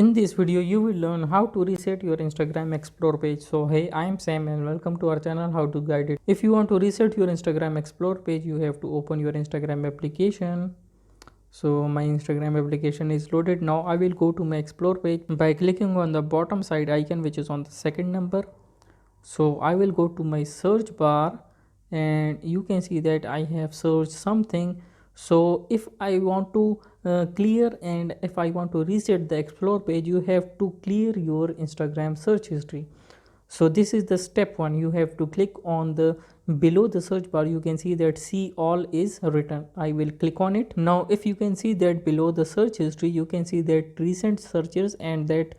In this video, you will learn how to reset your Instagram Explore page. So hey, I am Sam and welcome to our channel How to Guide It. If you want to reset your Instagram Explore page, you have to open your Instagram application. So my Instagram application is loaded. Now I will go to my Explore page by clicking on the bottom side icon, which is on the second number. So I will go to my search bar and you can see that I have searched something. So if I want to clear and if I want to reset the explore page, you have to clear your Instagram search history. So this is the step one. You have to click on the below the search bar. You can see that see all is written. I will click on it. Now if you can see that below the search history, you can see that recent searches and that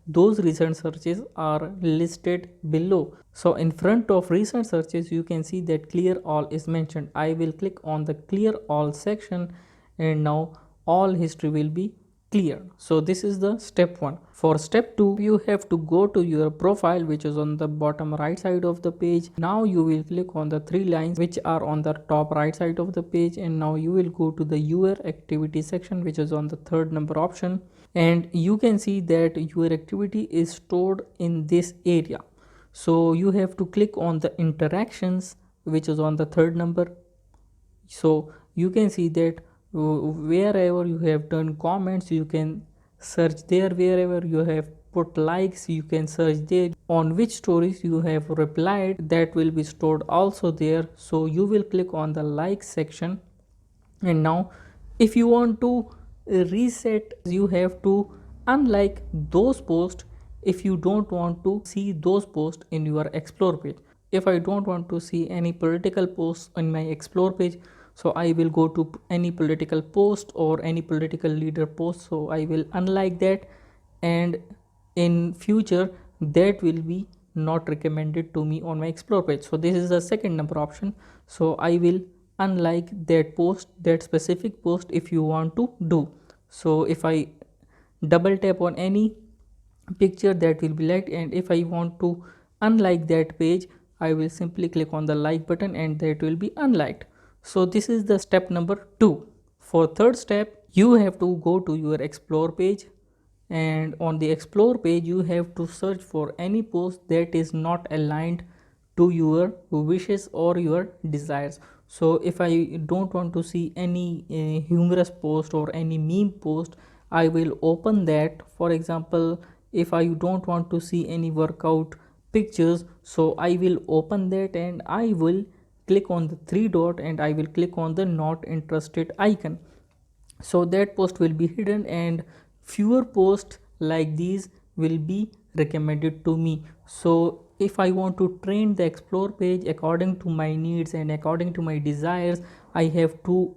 those recent searches are listed below. So in front of recent searches, you can see that clear all is mentioned. I will click on the clear all section and now all history will be clear. So this is the step one. For step two, you have to go to your profile, which is on the bottom right side of the page. Now you will click on the three lines which are on the top right side of the page, and now you will go to the your activity section, which is on the third number option, and you can see that your activity is stored in this area. So you have to click on the interactions, which is on the third number. So you can see that wherever you have done comments, you can search there. Wherever you have put likes, you can search there. On which stories you have replied, that will be stored also there. So you will click on the like section, and now if you want to reset, you have to unlike those posts if you don't want to see those posts in your explore page. If I don't want to see any political posts on my explore page, so I will go to any political post or any political leader post. So I will unlike that, and in future that will be not recommended to me on my explore page. So this is the second number option. So I will unlike that post, that specific post, if you want to do. So if I double tap on any picture, that will be liked, and if I want to unlike that page, I will simply click on the like button and that will be unliked. So this is the step number two. For third step, you have to go to your explore page, and on the explore page you have to search for any post that is not aligned to your wishes or your desires. So if I don't want to see any humorous post or any meme post, I will open that. For example, if I don't want to see any workout pictures, so I will open that and I will click on the three dot and I will click on the not interested icon. So that post will be hidden and fewer posts like these will be recommended to me. So if I want to train the explore page according to my needs and according to my desires, I have to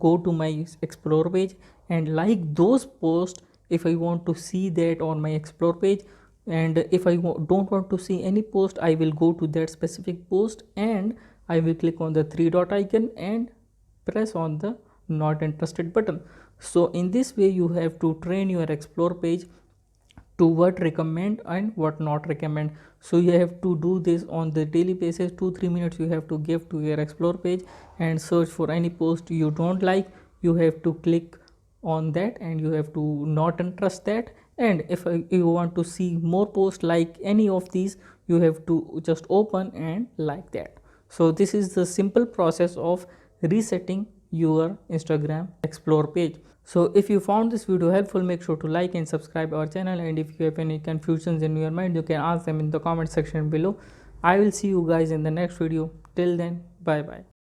go to my explore page and like those posts if I want to see that on my explore page. And if I don't want to see any post, I will go to that specific post and I will click on the three dot icon and press on the not interested button. So in this way you have to train your explore page to what recommend and what not recommend. So you have to do this on the daily basis. 2-3 minutes you have to give to your explore page and search for any post you don't like. You have to click on that and you have to not interest that, and if you want to see more posts like any of these, you have to just open and like that. So this is the simple process of resetting your Instagram explore page. So if you found this video helpful, make sure to like and subscribe our channel, and if you have any confusions in your mind, you can ask them in the comment section below. I will see you guys in the next video. Till then, bye bye.